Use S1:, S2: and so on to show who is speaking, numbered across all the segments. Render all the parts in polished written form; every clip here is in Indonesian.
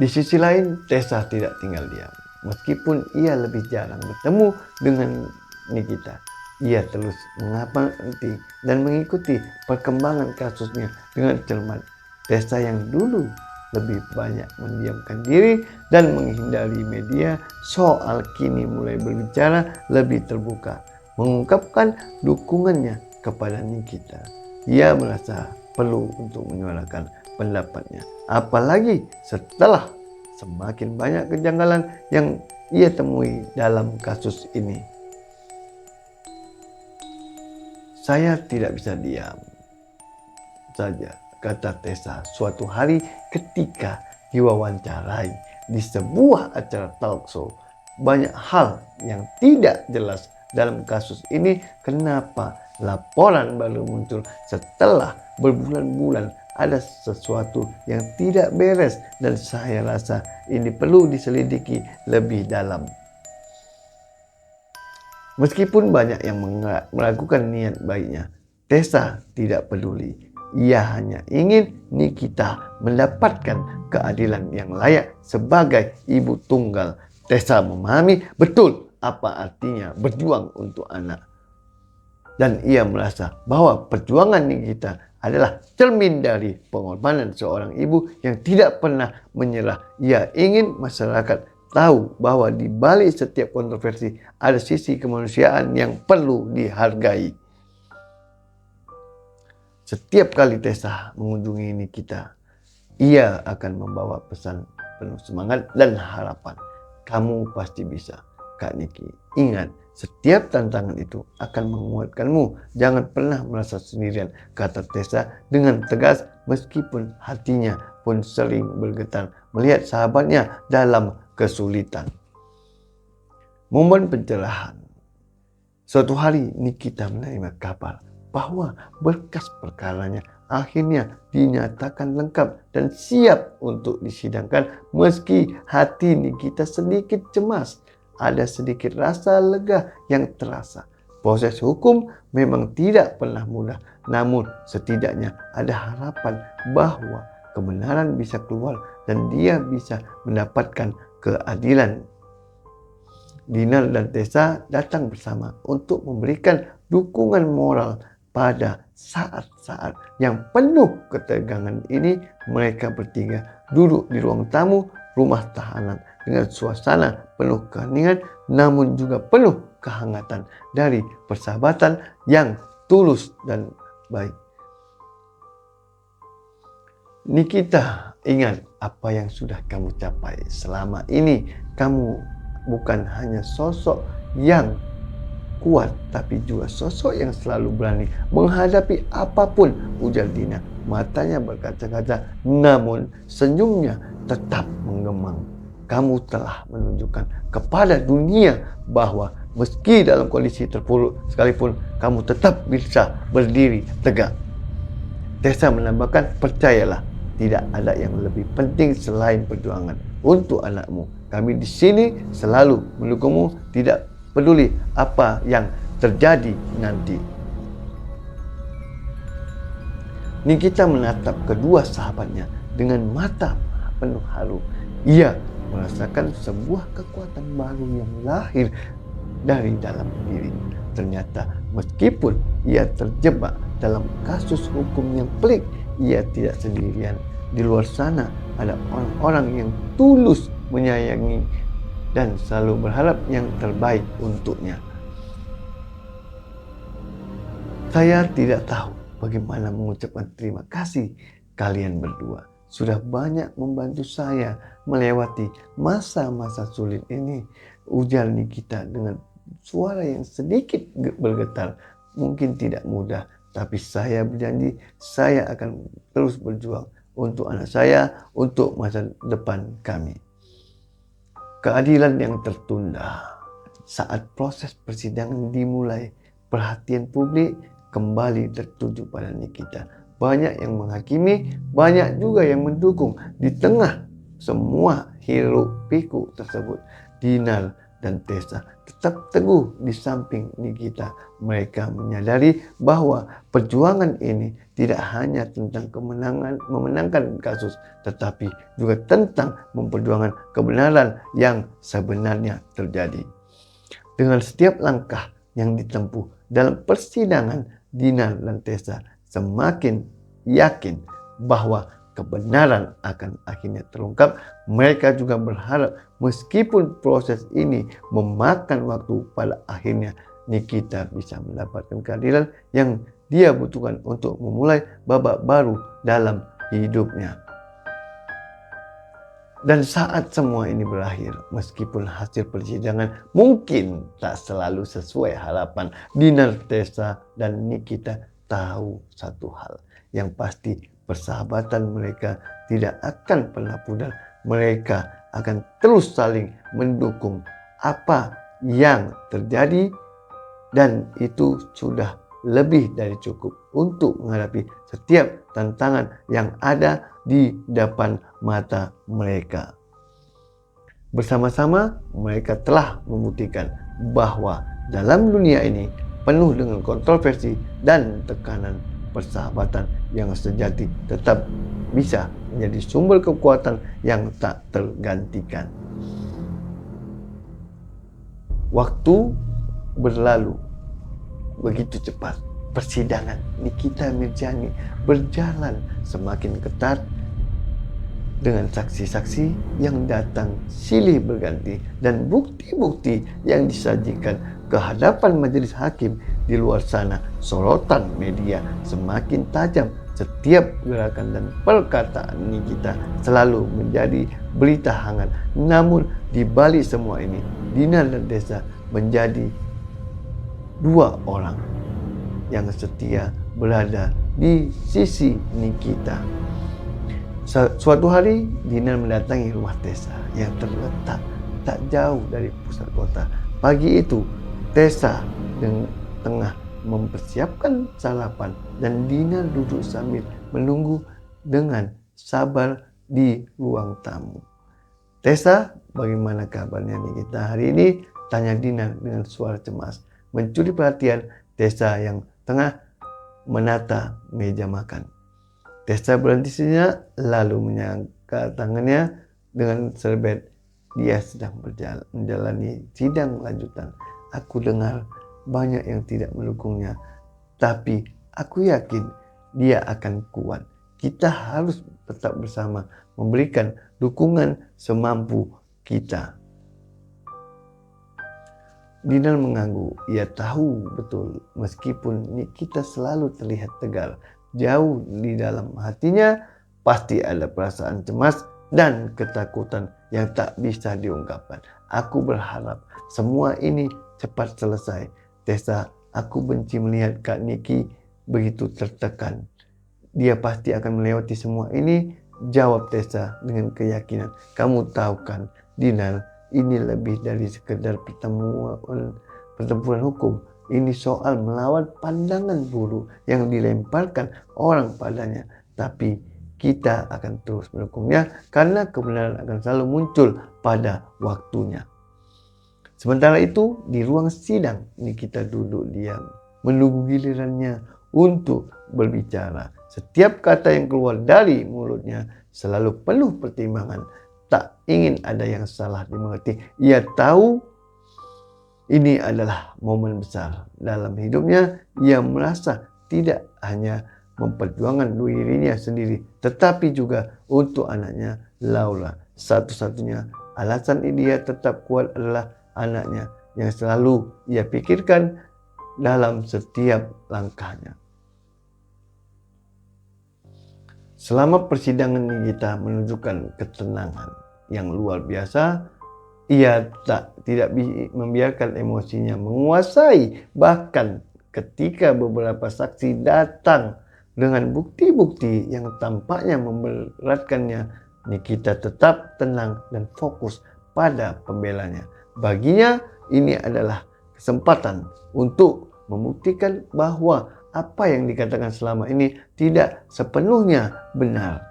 S1: Di sisi lain, Tessa tidak tinggal diam. Meskipun ia lebih jarang bertemu dengan Nikita, ia terus mengamati dan mengikuti perkembangan kasusnya dengan cermat. Tessa yang dulu lebih banyak mendiamkan diri dan menghindari media soal kini mulai berbicara lebih terbuka, mengungkapkan dukungannya kepada Nikita. Ia merasa perlu untuk menyuarakan pendapatnya, apalagi setelah semakin banyak kejanggalan yang ia temui dalam kasus ini. Saya tidak bisa diam saja, kata Tessa suatu hari ketika diwawancarai di sebuah acara talk show. Banyak hal yang tidak jelas dalam kasus ini. Kenapa laporan baru muncul setelah berbulan-bulan? Ada sesuatu yang tidak beres dan saya rasa ini perlu diselidiki lebih dalam. Meskipun banyak yang meragukan niat baiknya, Tessa tidak peduli. Ia hanya ingin Nikita mendapatkan keadilan yang layak sebagai ibu tunggal. Tessa memahami betul apa artinya berjuang untuk anak. Dan ia merasa bahwa perjuangan Nikita adalah cermin dari pengorbanan seorang ibu yang tidak pernah menyerah. Ia ingin masyarakat tahu bahwa di balik setiap kontroversi ada sisi kemanusiaan yang perlu dihargai. Setiap kali Tessa mengunjungi Nikita, ia akan membawa pesan penuh semangat dan harapan. Kamu pasti bisa, Kak Niki. Ingat, setiap tantangan itu akan menguatkanmu. Jangan pernah merasa sendirian, kata Tessa dengan tegas, meskipun hatinya pun sering bergetar melihat sahabatnya dalam kesulitan. Momen pencerahan. Suatu hari Nikita menerima kabar bahwa berkas perkaranya akhirnya dinyatakan lengkap dan siap untuk disidangkan. Meski hati Nikita sedikit cemas, ada sedikit rasa lega yang terasa. Proses hukum memang tidak pernah mudah, namun setidaknya ada harapan bahwa kebenaran bisa keluar dan dia bisa mendapatkan keadilan. Dinar dan Tessa datang bersama untuk memberikan dukungan moral pada saat-saat yang penuh ketegangan ini. Mereka bertiga duduk di ruang tamu rumah tahanan dengan suasana penuh keheningan namun juga penuh kehangatan dari persahabatan yang tulus dan baik. Nikita, ingat apa yang sudah kamu capai selama ini. Kamu bukan hanya sosok yang kuat, tapi juga sosok yang selalu berani menghadapi apapun, ujar Dina. Matanya berkaca-kaca, namun senyumnya tetap menggemang. Kamu telah menunjukkan kepada dunia bahwa meski dalam kondisi terpuruk sekalipun, kamu tetap bisa berdiri tegak. Tessa menambahkan, percayalah, tidak ada yang lebih penting selain perjuangan untuk anakmu. Kami di sini selalu mendukungmu, tidak peduli apa yang terjadi nanti. Nikita menatap kedua sahabatnya dengan mata penuh haru. Ia merasakan sebuah kekuatan baru yang lahir dari dalam dirinya. Ternyata meskipun ia terjebak dalam kasus hukum yang pelik, ia tidak sendirian. Di luar sana ada orang-orang yang tulus menyayangi dan selalu berharap yang terbaik untuknya. Saya tidak tahu bagaimana mengucapkan terima kasih kalian berdua. Sudah banyak membantu saya melewati masa-masa sulit ini, ujar Nikita dengan suara yang sedikit bergetar. Mungkin tidak mudah, tapi saya berjanji saya akan terus berjuang untuk anak saya, untuk masa depan kami. Keadilan yang tertunda. Saat proses persidangan dimulai, perhatian publik kembali tertuju pada Nikita. Banyak yang menghakimi, banyak juga yang mendukung. Di tengah semua hiruk pikuk tersebut, Dinar dan Tessa tetap teguh di samping Nikita. Mereka menyadari bahwa perjuangan ini tidak hanya tentang memenangkan kasus, tetapi juga tentang memperjuangkan kebenaran yang sebenarnya terjadi. Dengan setiap langkah yang ditempuh dalam persidangan, Dinar dan Tessa semakin yakin bahwa kebenaran akan akhirnya terungkap. Mereka juga berharap meskipun proses ini memakan waktu, pada akhirnya Nikita bisa mendapatkan keadilan yang dia butuhkan untuk memulai babak baru dalam hidupnya. Dan saat semua ini berakhir, meskipun hasil persidangan mungkin tak selalu sesuai harapan, Dinar, Tessa, dan Nikita tahu satu hal yang pasti: persahabatan mereka tidak akan pernah pudar. Mereka akan terus saling mendukung apa yang terjadi, dan itu sudah lebih dari cukup untuk menghadapi setiap tantangan yang ada di depan mata mereka. Bersama-sama mereka telah membuktikan bahwa dalam dunia ini penuh dengan kontroversi dan tekanan, persahabatan yang sejati tetap bisa menjadi sumber kekuatan yang tak tergantikan. Waktu berlalu begitu cepat. Persidangan Nikita Mirjani berjalan semakin ketat dengan saksi-saksi yang datang silih berganti dan bukti-bukti yang disajikan ke hadapan majelis hakim. Di luar sana, sorotan media semakin tajam. Setiap gerakan dan perkataan Nikita selalu menjadi berita hangat. Namun di balik semua ini, Dinar dan Tessa menjadi dua orang yang setia berada di sisi Nikita. Suatu hari, Dinar mendatangi rumah Tessa yang terletak tak jauh dari pusat kota. Pagi itu, Tessa tengah mempersiapkan sarapan dan Dinar duduk sambil menunggu dengan sabar di ruang tamu. "Tessa, bagaimana kabarnya Nikita hari ini?" tanya Dinar dengan suara cemas. Mencuri perhatian Tessa yang tengah menata meja makan. Tessa berhenti sejenak, lalu mengangkat tangannya dengan serbet. "Dia sedang menjalani sidang lanjutan. Aku dengar banyak yang tidak mendukungnya, tapi aku yakin dia akan kuat. Kita harus tetap bersama, memberikan dukungan semampu kita." Dinar mengangguk. Ia tahu betul meskipun Nikita selalu terlihat tegar, jauh di dalam hatinya pasti ada perasaan cemas dan ketakutan yang tak bisa diungkapkan. "Aku berharap semua ini cepat selesai. Tessa, aku benci melihat Kak Niki begitu tertekan. Dia pasti akan melewati semua ini," jawab Tessa dengan keyakinan. "Kamu tahu kan, Dinar, ini lebih dari sekedar pertempuran hukum. Ini soal melawan pandangan buruk yang dilemparkan orang padanya. Tapi kita akan terus mendukungnya karena kebenaran akan selalu muncul pada waktunya." Sementara itu, di ruang sidang, Nikita duduk diam, menunggu gilirannya untuk berbicara. Setiap kata yang keluar dari mulutnya selalu penuh pertimbangan. Tak ingin ada yang salah dimengerti. Ia tahu ini adalah momen besar dalam hidupnya. Ia merasa tidak hanya memperjuangkan dirinya sendiri, tetapi juga untuk anaknya Laura. Satu-satunya alasan dia tetap kuat adalah anaknya yang selalu ia pikirkan dalam setiap langkahnya. Selama persidangan Nikita menunjukkan ketenangan yang luar biasa. Ia tidak membiarkan emosinya menguasai. Bahkan ketika beberapa saksi datang dengan bukti-bukti yang tampaknya memberatkannya, Nikita tetap tenang dan fokus pada pembelanya. Baginya ini adalah kesempatan untuk membuktikan bahwa apa yang dikatakan selama ini tidak sepenuhnya benar.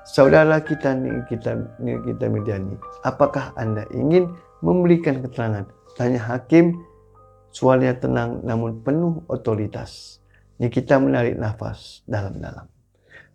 S1: Saudara kita Nikita Mirjani, apakah Anda ingin memberikan keterangan. Tanya hakim, suaranya tenang namun penuh otoritas. Nikita menarik nafas dalam-dalam.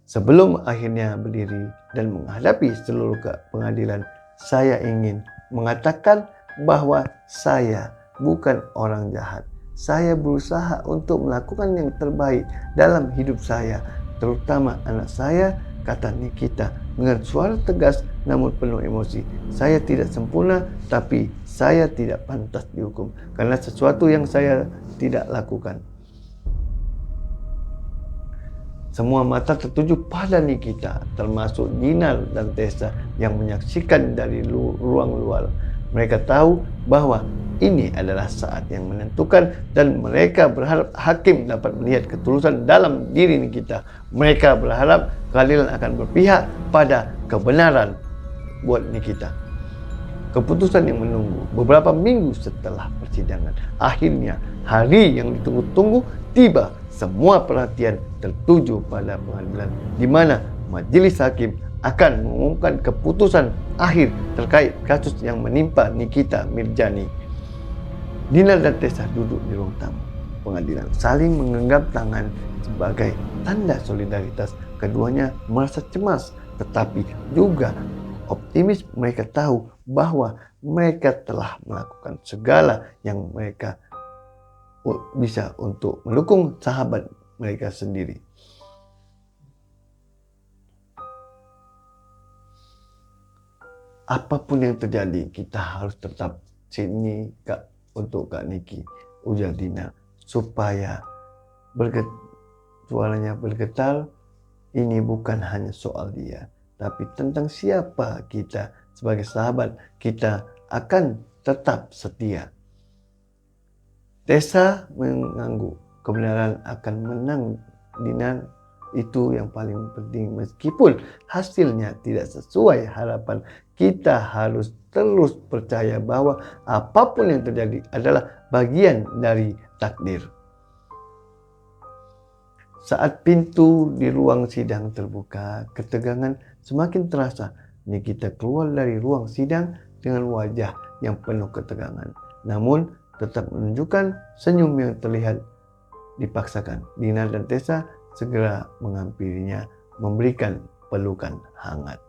S1: Sebelum akhirnya berdiri dan menghadapi seluruh pengadilan, saya ingin mengatakan bahwa saya bukan orang jahat. Saya berusaha untuk melakukan yang terbaik dalam hidup saya, terutama anak saya, kata Nikita dengan suara tegas namun penuh emosi. Saya tidak sempurna, tapi saya tidak pantas dihukum karena sesuatu yang saya tidak lakukan. Semua mata tertuju pada Nikita, termasuk Dinar dan Tessa yang menyaksikan dari ruang luar. Mereka tahu bahwa ini adalah saat yang menentukan dan mereka berharap hakim dapat melihat ketulusan dalam diri Nikita. Mereka berharap keadilan akan berpihak pada kebenaran buat Nikita. Keputusan yang menunggu beberapa minggu setelah persidangan. Akhirnya hari yang ditunggu-tunggu tiba. Semua perhatian tertuju pada pengadilan di mana majelis hakim akan mengumumkan keputusan akhir terkait kasus yang menimpa Nikita Mirjani. Dinar dan Tessa duduk di ruang tamu pengadilan saling menggenggam tangan sebagai tanda solidaritas. Keduanya merasa cemas tetapi juga optimis. Mereka tahu bahwa mereka telah melakukan segala yang mereka bisa untuk mendukung sahabat mereka sendiri. Apapun yang terjadi, kita harus tetap sini untuk Kak Niki, ujar Dina, supaya suaranya bergetar. Ini bukan hanya soal dia, tapi tentang siapa kita sebagai sahabat. Kita akan tetap setia. Tessa mengangguk. Kebenaran akan menang, Dinar. Itu yang paling penting. Meskipun hasilnya tidak sesuai harapan, kita harus terus percaya bahwa apapun yang terjadi adalah bagian dari takdir. Saat pintu di ruang sidang terbuka, ketegangan semakin terasa. Nikita keluar dari ruang sidang dengan wajah yang penuh ketegangan. Namun tetap menunjukkan senyum yang terlihat dipaksakan. Dinar dan Tessa segera menghampirinya, memberikan pelukan hangat.